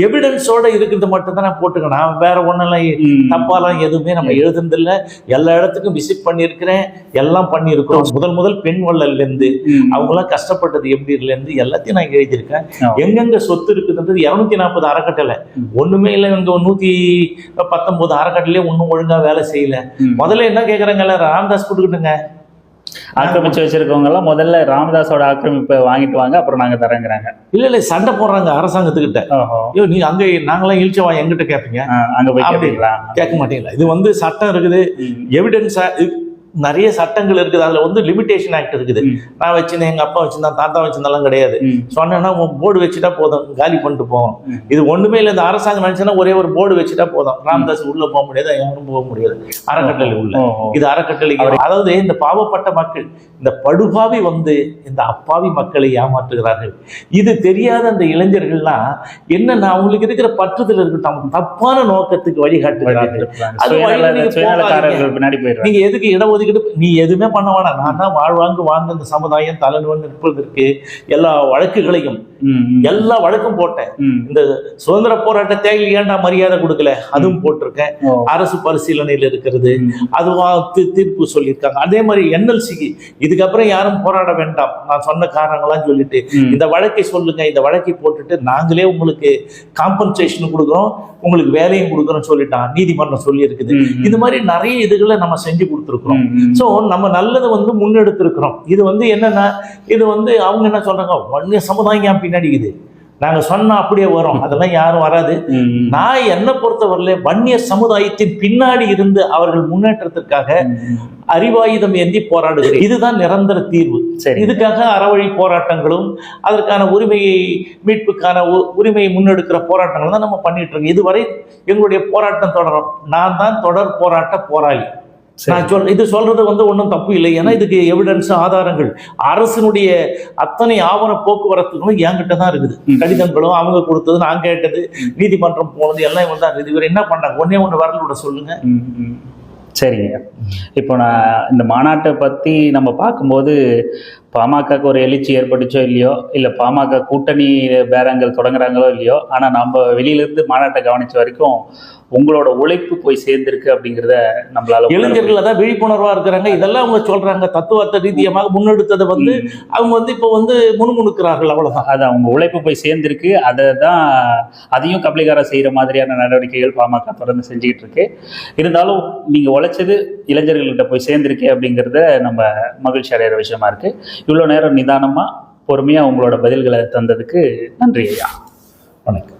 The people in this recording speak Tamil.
எவிடன்ஸோட இருக்கிறது மட்டும் தான் நான் போட்டுக்கணும். நான் வேற ஒன்னெல்லாம் தப்பாலாம் எதுவுமே நம்ம எழுதுனதில்ல. எல்லா இடத்துக்கும் விசிட் பண்ணியிருக்கிறேன், எல்லாம் பண்ணியிருக்கிறோம். முதல் பெண் வள்ளல்ல இருந்து அவங்களாம் கஷ்டப்பட்டது எப்படில இருந்து எல்லாத்தையும் நான் எழுதியிருக்கேன். எங்கெங்க சொத்து இருக்குதுன்றது 240 அறக்கட்டளை ஒண்ணுமே இல்லை. இவங்க 119 அறக்கட்டளையே ஒன்றும் ஒழுங்கா வேலை செய்யல. முதல்ல என்ன கேட்கறாங்கல்ல, ராமதாஸ் கொடுக்கட்டுங்க. ஆக்கிரமிச்சு வச்சிருக்கவங்க எல்லாம் முதல்ல ராமதாஸோட ஆக்கிரமிப்பை வாங்கிட்டு வாங்க, அப்புறம் நாங்க தரங்கிறாங்க. இல்ல சண்டை போடுறாங்க அரசாங்கத்துக்கிட்ட. ஐயோ நீ அங்க நாங்களாம் இழிச்சவா எங்கிட்ட கேட்பீங்க, அங்க போய் கேட்பீங்களா? கேட்க மாட்டீங்களா? இது சட்டம் இருக்குது, எவிடன்ஸா நிறைய சட்டங்கள் இருக்குது. அதுல லிமிடேஷன் ஆக்ட் இருக்குது. நான் வச்சிருந்தேன், எங்க அப்பா வச்சிருந்தான், தாத்தா வச்சிருந்தாலும் கிடையாது. சொன்னா போர்டு வச்சுட்டா போதும், காலி பண்ணிட்டு போவோம். இது ஒண்ணுமே இல்லை. இந்த அரசாங்கம் நினைச்சுன்னா ஒரே ஒரு போர்டு வச்சுட்டா போதும், ராமதாஸ் உள்ள போக முடியாது, யாரும் போக முடியாது அறக்கட்டளை உள்ள. இது அறக்கட்டளை. அதாவது இந்த பாவப்பட்ட மக்கள், இந்த படுபாவி இந்த அப்பாவி மக்களை ஏமாற்றுகிறார்கள். இது தெரியாத அந்த இளைஞர்கள்லாம் என்னன்னா அவங்களுக்கு இருக்கிற பற்றுதல் இருக்கட்டும், தப்பான நோக்கத்துக்கு வழிகாட்டுகிறார்கள். நீங்க எதுக்கு இடஒதுக்கீடு, நீ எதுவுமே பண்ண வேணாம், நான் தான் வாழ்ந்த இந்த சமுதாயம் தலைவன் நிற்பதற்கு எல்லா வழக்குகளையும் எல்லா வழக்கும் போட்டேன். இந்த சுதந்திர போராட்ட தேவை ஏன்டா மரியாதை கொடுக்கல அதுவும் போட்டிருக்கேன். அரசு பரிசீலனையில் இருக்கிறது, அதுவா தீர்ப்பு சொல்லியிருக்காங்க. அதே மாதிரி என்எல்சிக்கு இதுக்கப்புறம் யாரும் போராட வேண்டாம், நான் சொன்ன காரணங்களாம் சொல்லிட்டு இந்த வழக்கை சொல்லுங்க, இந்த வழக்கை போட்டுட்டு நாங்களே உங்களுக்கு காம்பன்சேஷன் கொடுக்குறோம், உங்களுக்கு வேலையும் கொடுக்குறோம் சொல்லிட்டான் நீதிமன்றம் சொல்லி இருக்குது. இது மாதிரி நிறைய இதுகளை நம்ம செஞ்சு கொடுத்துருக்குறோம். சோ நம்ம நல்லது முன்னெடுத்திருக்கிறோம். இது என்னன்னா இது அவங்க என்ன சொல்றாங்க, வன்னிய சமுதாயம் பின்னாடி இது நாங்க சொன்னா அப்படியே வரும், அதெல்லாம் யாரும் வராது. நான் என்ன பொறுத்தவரையில வன்னிய சமுதாயத்தின் பின்னாடி இருந்து அவர்கள் முன்னேற்றத்திற்காக அறிவாயுதம் ஏந்தி போராடுகிறேன். இதுதான் நிரந்தர தீர்வு. இதுக்காக அறவழி போராட்டங்களும் அதற்கான உரிமையை மீட்புக்கான உரிமையை முன்னெடுக்கிற போராட்டங்கள் தான் நம்ம பண்ணிட்டு இருக்கோம். இதுவரை எங்களுடைய போராட்டம் தொடரும். நான் தான் தொடர் போராட்ட போராளி. நான் இது சொல்றது ஒன்றும் தப்பு இல்லை. ஏன்னா இதுக்கு எவிடன்ஸ், ஆதாரங்கள், அரசினுடைய அத்தனை ஆவண போக்குவரத்துகளும் என்கிட்ட தான் இருக்குது. கடிதங்களும் அவங்க கொடுத்தது, நான் கேட்டது, நீதிமன்றம் போனது எல்லாம் இவங்க தான் இருக்குது. இவர் என்ன பண்ணாங்க, ஒண்ணு வரல விட சொல்லுங்க. சரிங்க. இப்போ நான் இந்த மாநாட்டை பற்றி நம்ம பார்க்கும்போது பாமகக்கு ஒரு எழுச்சி ஏற்பட்டுச்சோ இல்லையோ, இல்லை பாமக கூட்டணி பேரங்கள் தொடங்குறாங்களோ இல்லையோ, ஆனால் நம்ம வெளியிலேருந்து மாநாட்டை கவனித்த வரைக்கும் உங்களோட உழைப்பு போய் சேர்ந்திருக்கு அப்படிங்கிறத நம்மளால, இளைஞர்கள் அதான் விழிப்புணர்வா இருக்கிறாங்க. இதெல்லாம் அவங்க சொல்றாங்க, தத்துவத்தை ரீதியமாக முன்னெடுத்ததை அவங்க இப்போ முணுமுணுக்கிறார்கள், அவ்வளவுதான். அது அவங்க உழைப்பு போய் சேர்ந்திருக்கு. அதையும் கபலீகாரம் செய்யற மாதிரியான நடவடிக்கைகள் பாமக தொடர்ந்து செஞ்சுக்கிட்டு இருக்கு. இருந்தாலும் நீங்க உழைச்சது இளைஞர்கள்கிட்ட போய் சேர்ந்திருக்கு அப்படிங்கிறத நம்ம மகிழ்ச்சி அடைகிற விஷயமா இருக்கு. இவ்வளோ நேரம் நிதானமா பொறுமையா உங்களோட பதில்களை தந்ததுக்கு நன்றி ஐயா. வணக்கம்.